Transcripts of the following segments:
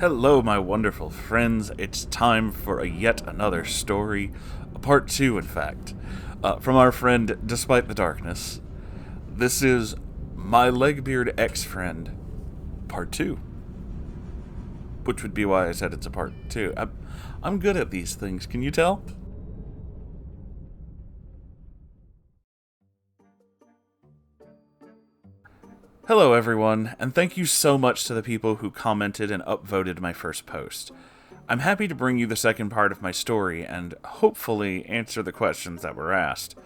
Hello, my wonderful friends. It's time for yet another story, a part two, in fact, from our friend Despite the Darkness. This is My Legbeard Ex-Friend, part two, which would be why I said it's a part two. I'm good at these things, can you tell? Hello, everyone, and thank you so much to the people who commented and upvoted my first post. I'm happy to bring you the second part of my story and hopefully answer the questions that were asked.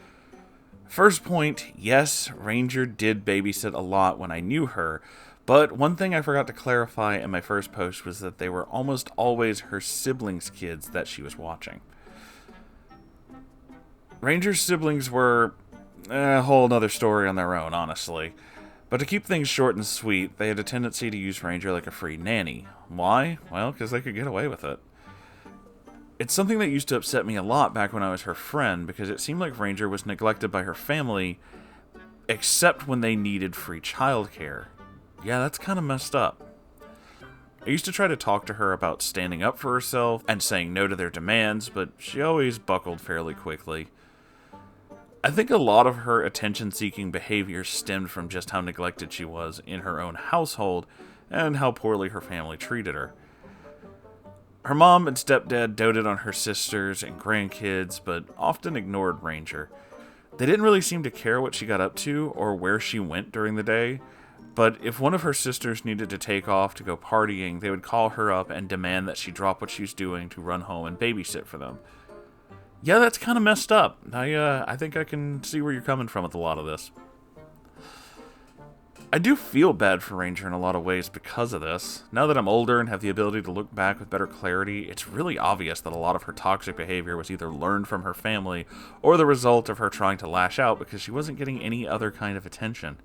First point, yes, Ranger did babysit a lot when I knew her, but one thing I forgot to clarify in my first post was that they were almost always her siblings' kids that she was watching. Ranger's siblings were a whole nother story on their own, honestly. But to keep things short and sweet, they had a tendency to use Ranger like a free nanny. Why? Well, because they could get away with it. It's something that used to upset me a lot back when I was her friend, because it seemed like Ranger was neglected by her family, except when they needed free childcare. Yeah, that's kind of messed up. I used to try to talk to her about standing up for herself and saying no to their demands, but she always buckled fairly quickly. I think a lot of her attention-seeking behavior stemmed from just how neglected she was in her own household and how poorly her family treated her. Her mom and stepdad doted on her sisters and grandkids, but often ignored Ranger. They didn't really seem to care what she got up to or where she went during the day, but if one of her sisters needed to take off to go partying, they would call her up and demand that she drop what she was doing to run home and babysit for them. Yeah, that's kind of messed up. I think I can see where you're coming from with a lot of this. I do feel bad for Ranger in a lot of ways because of this. Now that I'm older and have the ability to look back with better clarity, it's really obvious that a lot of her toxic behavior was either learned from her family or the result of her trying to lash out because she wasn't getting any other kind of attention.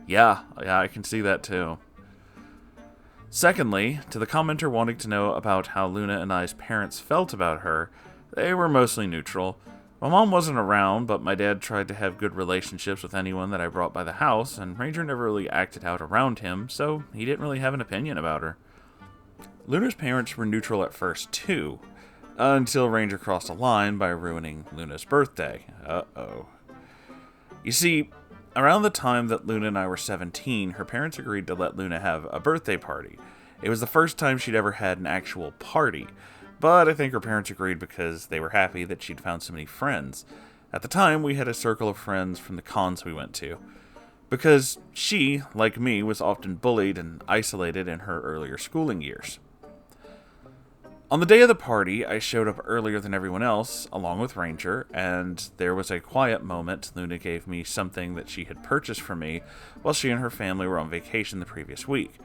Yeah, I can see that too. Secondly, to the commenter wanting to know about how Luna and I's parents felt about her, they were mostly neutral. My mom wasn't around, but my dad tried to have good relationships with anyone that I brought by the house, and Ranger never really acted out around him, so he didn't really have an opinion about her. Luna's parents were neutral at first, too, until Ranger crossed a line by ruining Luna's birthday. Uh-oh. You see, around the time that Luna and I were 17, her parents agreed to let Luna have a birthday party. It was the first time she'd ever had an actual party, but I think her parents agreed because they were happy that she'd found so many friends. At the time, we had a circle of friends from the cons we went to. Because she, like me, was often bullied and isolated in her earlier schooling years. On the day of the party, I showed up earlier than everyone else, along with Ranger, and there was a quiet moment. Luna gave me something that she had purchased for me while she and her family were on vacation the previous week.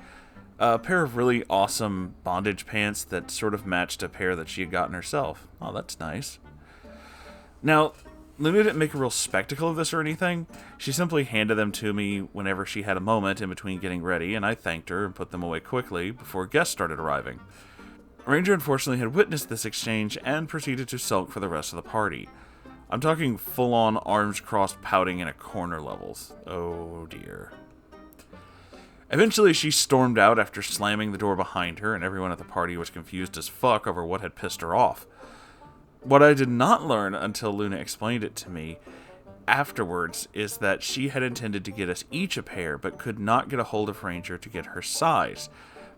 A pair of really awesome bondage pants that sort of matched a pair that she had gotten herself. Oh, that's nice. Now, Luna didn't make a real spectacle of this or anything. She simply handed them to me whenever she had a moment in between getting ready, and I thanked her and put them away quickly before guests started arriving. Ranger unfortunately had witnessed this exchange and proceeded to sulk for the rest of the party. I'm talking full-on arms crossed pouting in a corner levels. Oh dear. Eventually, she stormed out after slamming the door behind her, and everyone at the party was confused as fuck over what had pissed her off. What I did not learn until Luna explained it to me afterwards is that she had intended to get us each a pair, but could not get a hold of Ranger to get her size.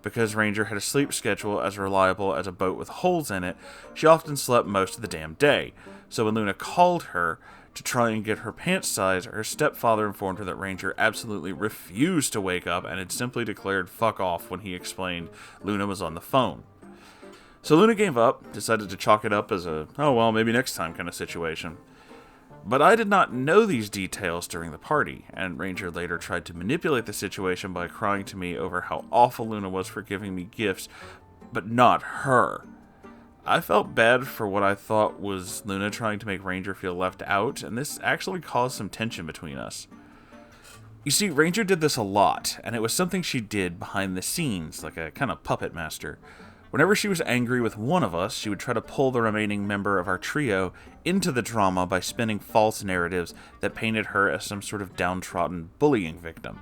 Because Ranger had a sleep schedule as reliable as a boat with holes in it, she often slept most of the damn day. So when Luna called her to try and get her pants size, her stepfather informed her that Ranger absolutely refused to wake up and had simply declared fuck off when he explained Luna was on the phone. So Luna gave up, decided to chalk it up as a, oh well, maybe next time kind of situation. But I did not know these details during the party, and Ranger later tried to manipulate the situation by crying to me over how awful Luna was for giving me gifts, but not her. I felt bad for what I thought was Luna trying to make Ranger feel left out, and this actually caused some tension between us. You see, Ranger did this a lot, and it was something she did behind the scenes, like a kind of puppet master. Whenever she was angry with one of us, she would try to pull the remaining member of our trio into the drama by spinning false narratives that painted her as some sort of downtrodden bullying victim.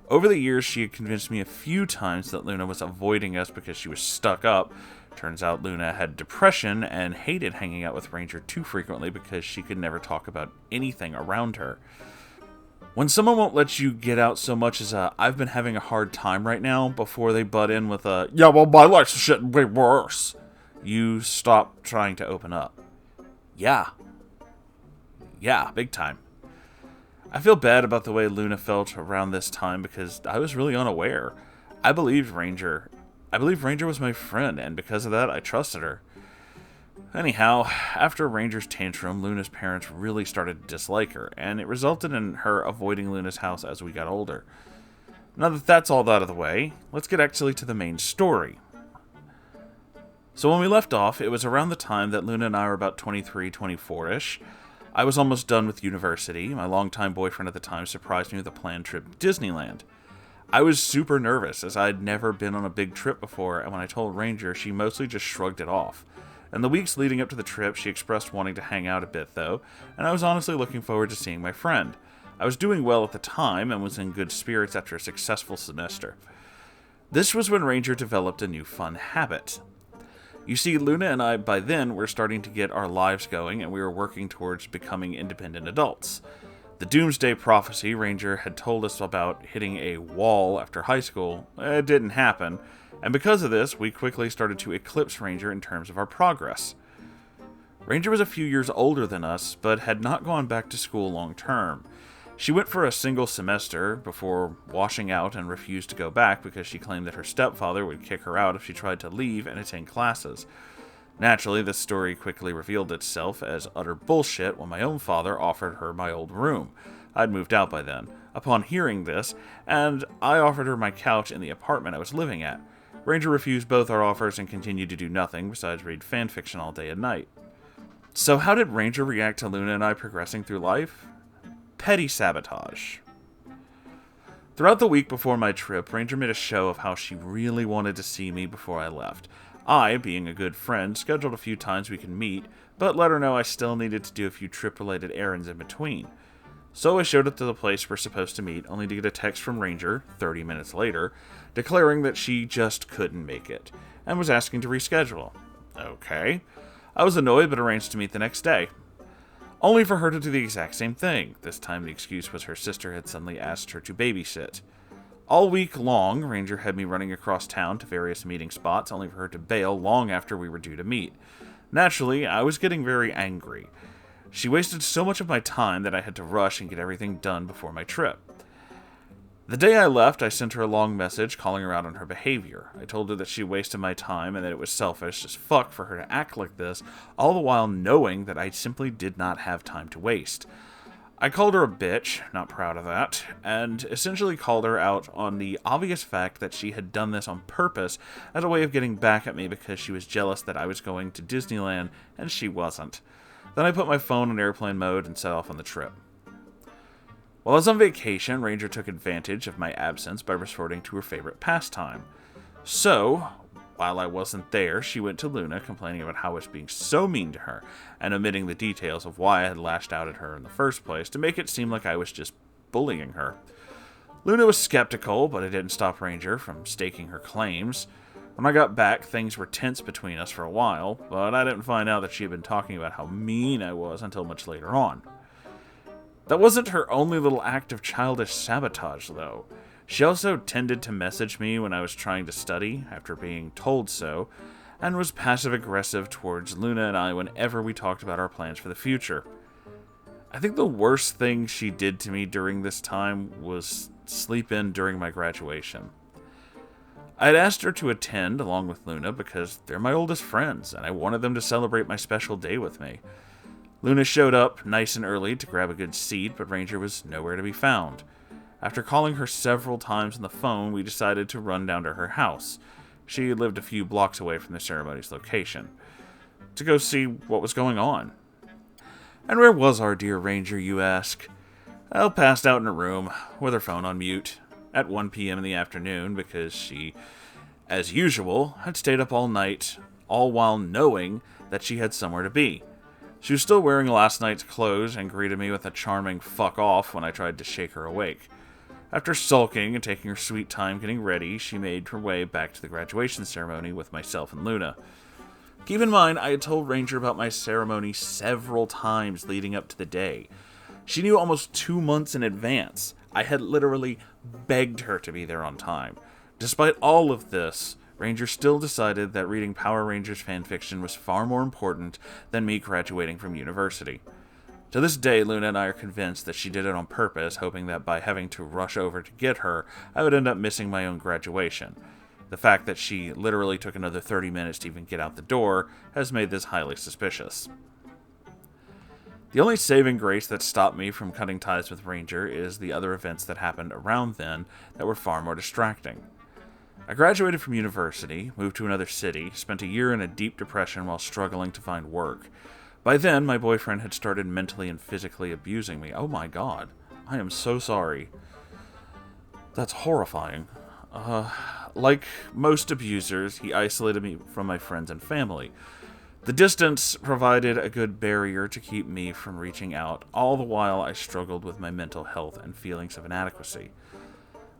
Over the years, she had convinced me a few times that Luna was avoiding us because she was stuck up. Turns out Luna had depression and hated hanging out with Ranger too frequently because she could never talk about anything around her. When someone won't let you get out so much as I've been having a hard time right now, before they butt in with yeah, well, my life's shit way worse, you stop trying to open up. Yeah, big time. I feel bad about the way Luna felt around this time because I was really unaware. I believed Ranger was my friend, and because of that, I trusted her. Anyhow, after Ranger's tantrum, Luna's parents really started to dislike her, and it resulted in her avoiding Luna's house as we got older. Now that that's all out of the way, let's get actually to the main story. So when we left off, it was around the time that Luna and I were about 23, 24-ish. I was almost done with university. My longtime boyfriend at the time surprised me with a planned trip to Disneyland. I was super nervous, as I'd never been on a big trip before, and when I told Ranger, she mostly just shrugged it off. In the weeks leading up to the trip, she expressed wanting to hang out a bit, though, and I was honestly looking forward to seeing my friend. I was doing well at the time, and was in good spirits after a successful semester. This was when Ranger developed a new fun habit. You see, Luna and I, by then, were starting to get our lives going, and we were working towards becoming independent adults. The doomsday prophecy Ranger had told us about hitting a wall after high school, it didn't happen, and because of this, we quickly started to eclipse Ranger in terms of our progress. Ranger was a few years older than us, but had not gone back to school long term. She went for a single semester before washing out and refused to go back because she claimed that her stepfather would kick her out if she tried to leave and attend classes. Naturally, this story quickly revealed itself as utter bullshit when my own father offered her my old room. I'd moved out by then. Upon hearing this, and I offered her my couch in the apartment I was living at. Ranger refused both our offers and continued to do nothing besides read fanfiction all day and night. So how did Ranger react to Luna and I progressing through life? Petty sabotage. Throughout the week before my trip, Ranger made a show of how she really wanted to see me before I left. I, being a good friend, scheduled a few times we could meet, but let her know I still needed to do a few trip-related errands in between. So I showed up to the place we're supposed to meet, only to get a text from Ranger, 30 minutes later, declaring that she just couldn't make it, and was asking to reschedule. Okay. I was annoyed, but arranged to meet the next day. Only for her to do the exact same thing. This time the excuse was her sister had suddenly asked her to babysit. All week long, Ranger had me running across town to various meeting spots, only for her to bail long after we were due to meet. Naturally, I was getting very angry. She wasted so much of my time that I had to rush and get everything done before my trip. The day I left, I sent her a long message calling her out on her behavior. I told her that she wasted my time and that it was selfish as fuck for her to act like this, all the while knowing that I simply did not have time to waste. I called her a bitch, not proud of that, and essentially called her out on the obvious fact that she had done this on purpose as a way of getting back at me because she was jealous that I was going to Disneyland and she wasn't. Then I put my phone on airplane mode and set off on the trip. While I was on vacation, Ranger took advantage of my absence by resorting to her favorite pastime. So, while I wasn't there, she went to Luna complaining about how I was being so mean to her, and omitting the details of why I had lashed out at her in the first place to make it seem like I was just bullying her. Luna was skeptical, but it didn't stop Ranger from staking her claims. When I got back, things were tense between us for a while, but I didn't find out that she had been talking about how mean I was until much later on. That wasn't her only little act of childish sabotage, though. She also tended to message me when I was trying to study, after being told so, and was passive-aggressive towards Luna and I whenever we talked about our plans for the future. I think the worst thing she did to me during this time was sleep in during my graduation. I had asked her to attend along with Luna because they're my oldest friends, and I wanted them to celebrate my special day with me. Luna showed up nice and early to grab a good seat, but Ranger was nowhere to be found. After calling her several times on the phone, we decided to run down to her house. She lived a few blocks away from the ceremony's location, to go see what was going on. And where was our dear Ranger, you ask? Elle passed out in her room, with her phone on mute, at 1 p.m. in the afternoon because she, as usual, had stayed up all night, all while knowing that she had somewhere to be. She was still wearing last night's clothes and greeted me with a charming fuck off when I tried to shake her awake. After sulking and taking her sweet time getting ready, she made her way back to the graduation ceremony with myself and Luna. Keep in mind, I had told Ranger about my ceremony several times leading up to the day. She knew almost 2 months in advance. I had literally begged her to be there on time. Despite all of this, Ranger still decided that reading Power Rangers fanfiction was far more important than me graduating from university. To this day, Luna and I are convinced that she did it on purpose, hoping that by having to rush over to get her, I would end up missing my own graduation. The fact that she literally took another 30 minutes to even get out the door has made this highly suspicious. The only saving grace that stopped me from cutting ties with Ranger is the other events that happened around then that were far more distracting. I graduated from university, moved to another city, spent a year in a deep depression while struggling to find work. By then, my boyfriend had started mentally and physically abusing me. Oh my god. I am so sorry. That's horrifying. Like most abusers, he isolated me from my friends and family. The distance provided a good barrier to keep me from reaching out, all the while I struggled with my mental health and feelings of inadequacy.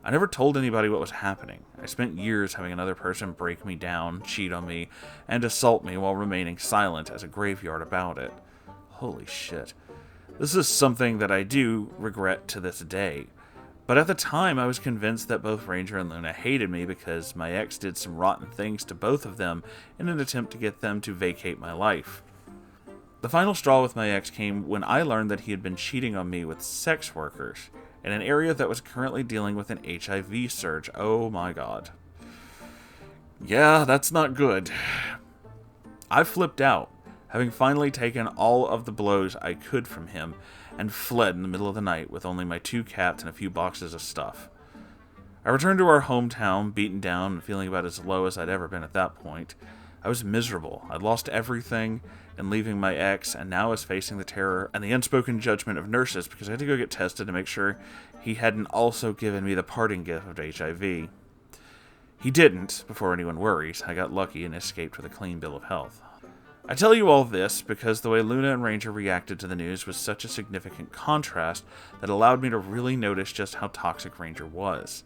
I never told anybody what was happening. I spent years having another person break me down, cheat on me, and assault me while remaining silent as a graveyard about it. Holy shit. This is something that I do regret to this day. But at the time, I was convinced that both Ranger and Luna hated me because my ex did some rotten things to both of them in an attempt to get them to vacate my life. The final straw with my ex came when I learned that he had been cheating on me with sex workers in an area that was currently dealing with an HIV surge. Oh my god. Yeah, that's not good. I flipped out, having finally taken all of the blows I could from him, and fled in the middle of the night with only my 2 cats and a few boxes of stuff. I returned to our hometown, beaten down and feeling about as low as I'd ever been at that point. I was miserable. I'd lost everything in leaving my ex, and now was facing the terror and the unspoken judgment of nurses because I had to go get tested to make sure he hadn't also given me the parting gift of HIV. He didn't, before anyone worries. I got lucky and escaped with a clean bill of health. I tell you all this because the way Luna and Ranger reacted to the news was such a significant contrast that allowed me to really notice just how toxic Ranger was.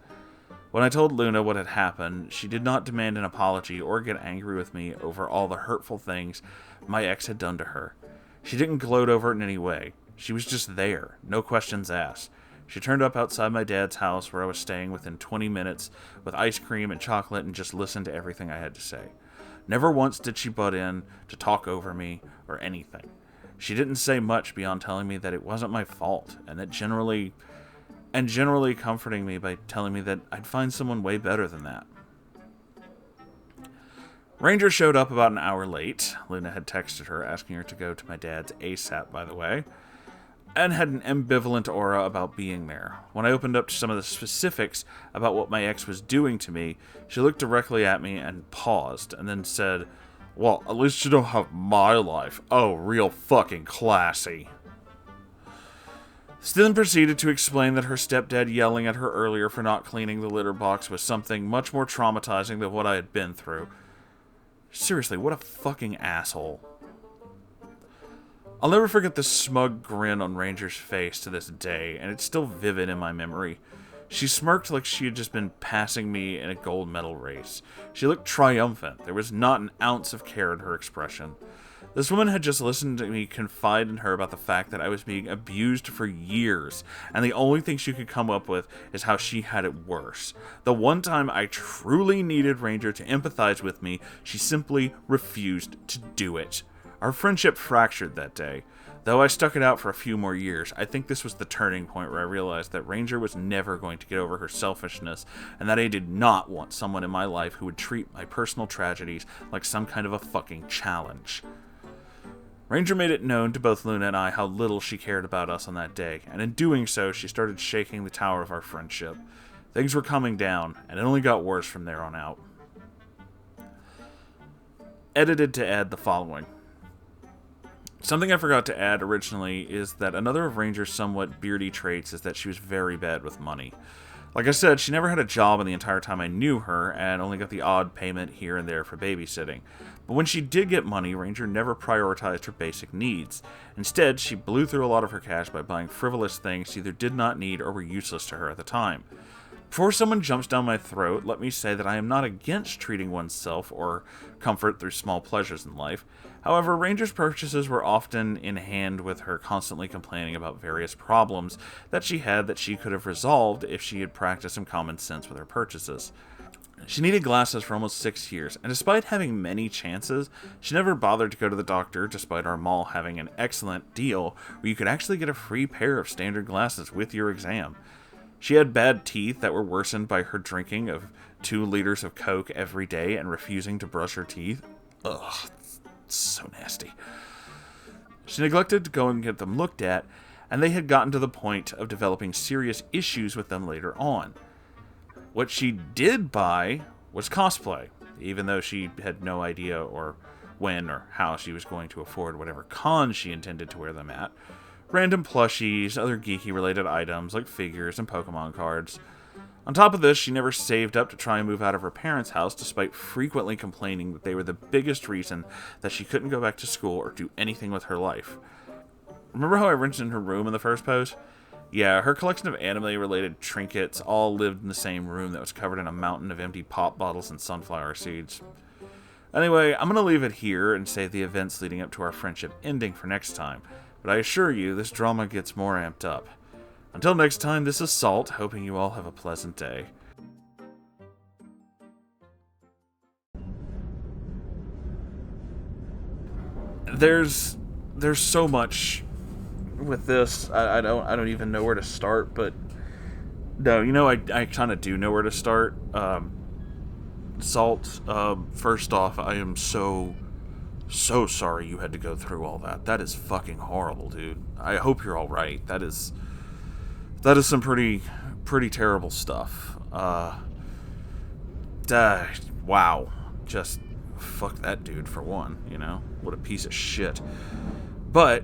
When I told Luna what had happened, she did not demand an apology or get angry with me over all the hurtful things my ex had done to her. She didn't gloat over it in any way. She was just there, no questions asked. She turned up outside my dad's house where I was staying within 20 minutes with ice cream and chocolate and just listened to everything I had to say. Never once did she butt in to talk over me or anything. She didn't say much beyond telling me that it wasn't my fault, and generally comforting me by telling me that I'd find someone way better than that. Ranger showed up about an hour late. Luna had texted her, asking her to go to my dad's ASAP, by the way, and had an ambivalent aura about being there. When I opened up to some of the specifics about what my ex was doing to me, she looked directly at me and paused, and then said, "Well, at least you don't have my life. Oh, real fucking classy." Then proceeded to explain that her stepdad yelling at her earlier for not cleaning the litter box was something much more traumatizing than what I had been through. Seriously, what a fucking asshole. I'll never forget the smug grin on Ranger's face to this day, and it's still vivid in my memory. She smirked like she had just been passing me in a gold medal race. She looked triumphant. There was not an ounce of care in her expression. This woman had just listened to me confide in her about the fact that I was being abused for years, and the only thing she could come up with is how she had it worse. The one time I truly needed Ranger to empathize with me, she simply refused to do it. Our friendship fractured that day. Though I stuck it out for a few more years, I think this was the turning point where I realized that Ranger was never going to get over her selfishness, and that I did not want someone in my life who would treat my personal tragedies like some kind of a fucking challenge. Ranger made it known to both Luna and I how little she cared about us on that day, and in doing so, she started shaking the tower of our friendship. Things were coming down, and it only got worse from there on out. Edited to add the following. Something I forgot to add originally is that another of Ranger's somewhat beardy traits is that she was very bad with money. Like I said, she never had a job in the entire time I knew her, and only got the odd payment here and there for babysitting. But when she did get money, Ranger never prioritized her basic needs. Instead, she blew through a lot of her cash by buying frivolous things she either did not need or were useless to her at the time. Before someone jumps down my throat, let me say that I am not against treating oneself or comfort through small pleasures in life. However, Ranger's purchases were often in hand with her constantly complaining about various problems that she had that she could have resolved if she had practiced some common sense with her purchases. She needed glasses for almost 6 years, and despite having many chances, she never bothered to go to the doctor despite our mall having an excellent deal where you could actually get a free pair of standard glasses with your exam. She had bad teeth that were worsened by her drinking of 2 liters of Coke every day and refusing to brush her teeth. Ugh, so nasty. She neglected to go and get them looked at, and they had gotten to the point of developing serious issues with them later on. What she did buy was cosplay, even though she had no idea or when or how she was going to afford whatever con she intended to wear them at. Random plushies, other geeky related items like figures and Pokemon cards. On top of this, she never saved up to try and move out of her parents' house, despite frequently complaining that they were the biggest reason that she couldn't go back to school or do anything with her life. Remember how I mentioned her room in the first post? Yeah, her collection of anime-related trinkets all lived in the same room that was covered in a mountain of empty pop bottles and sunflower seeds. Anyway, I'm going to leave it here and save the events leading up to our friendship ending for next time, but I assure you this drama gets more amped up. Until next time, this is Salt, hoping you all have a pleasant day. There's so much with this. I don't even know where to start, but no, I kind of do know where to start. Salt, first off, I am so sorry you had to go through all that. That is fucking horrible, dude. I hope you're all right. That is some pretty terrible stuff. Wow. Just fuck that dude for one, What a piece of shit. But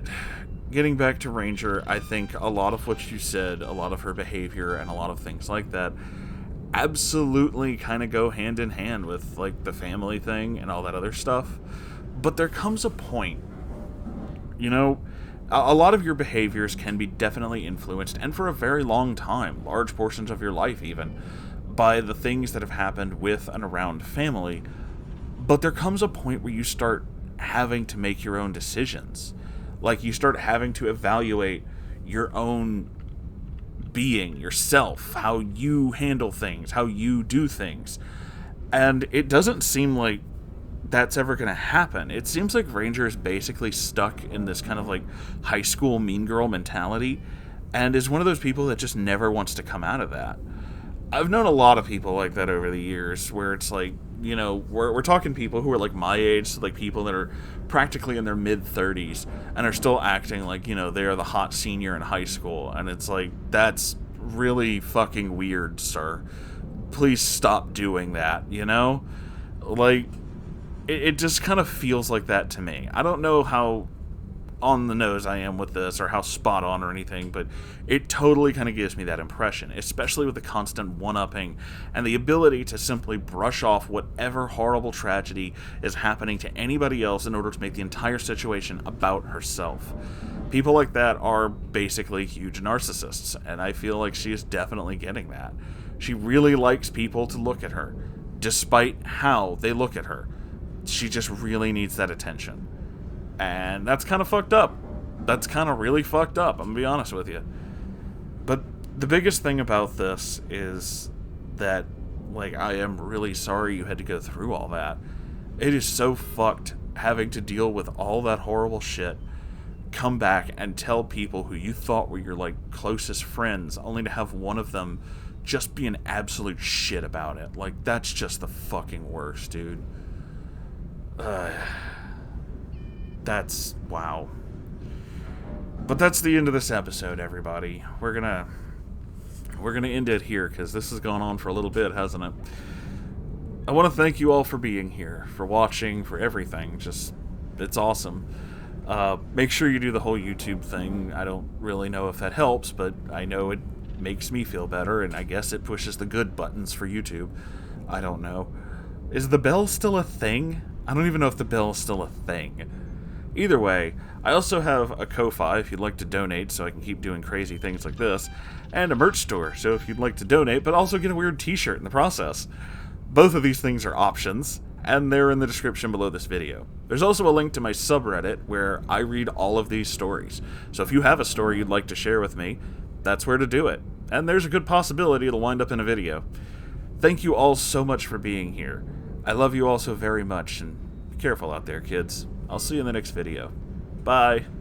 getting back to Ranger, I think a lot of what you said, a lot of her behavior, and a lot of things like that absolutely kind of go hand in hand with, like, the family thing and all that other stuff. But there comes a point, a lot of your behaviors can be definitely influenced, and for a very long time, large portions of your life even, by the things that have happened with and around family. But there comes a point where you start having to make your own decisions. Like, you start having to evaluate your own being, yourself, how you handle things, how you do things. And it doesn't seem like that's ever going to happen. It seems like Ranger is basically stuck in this kind of like high school mean girl mentality, and is one of those people that just never wants to come out of that. I've known a lot of people like that over the years, where it's like, we're talking people who are like my age, so like people that are practically in their mid-30s and are still acting like, they are the hot senior in high school. And it's like, that's really fucking weird, sir. Please stop doing that, Like, it just kind of feels like that to me. I don't know how on the nose I am with this or how spot on or anything, but it totally kind of gives me that impression, especially with the constant one-upping and the ability to simply brush off whatever horrible tragedy is happening to anybody else in order to make the entire situation about herself. People like that are basically huge narcissists, and I feel like she is definitely getting that. She really likes people to look at her, despite how they look at her. She just really needs that attention. And that's kind of fucked up. That's kind of really fucked up, I'm gonna be honest with you. But the biggest thing about this is that, like, I am really sorry you had to go through all that. It is so fucked having to deal with all that horrible shit, come back and tell people who you thought were your, like, closest friends, only to have one of them just be an absolute shit about it. Like, that's just the fucking worst, dude. That's, wow. But that's the end of this episode, everybody. We're gonna end it here, because this has gone on for a little bit, hasn't it? I want to thank you all for being here, for watching, for everything. Just, it's awesome. Make sure you do the whole YouTube thing. I don't really know if that helps, but I know it makes me feel better, and I guess it pushes the good buttons for YouTube. I don't know. Is the bell still a thing? I don't even know if the bell is still a thing. Either way, I also have a Ko-Fi if you'd like to donate so I can keep doing crazy things like this, and a merch store, so if you'd like to donate, but also get a weird t-shirt in the process. Both of these things are options, and they're in the description below this video. There's also a link to my subreddit where I read all of these stories, so if you have a story you'd like to share with me, that's where to do it. And there's a good possibility it'll wind up in a video. Thank you all so much for being here. I love you all so very much, and be careful out there, kids. I'll see you in the next video. Bye.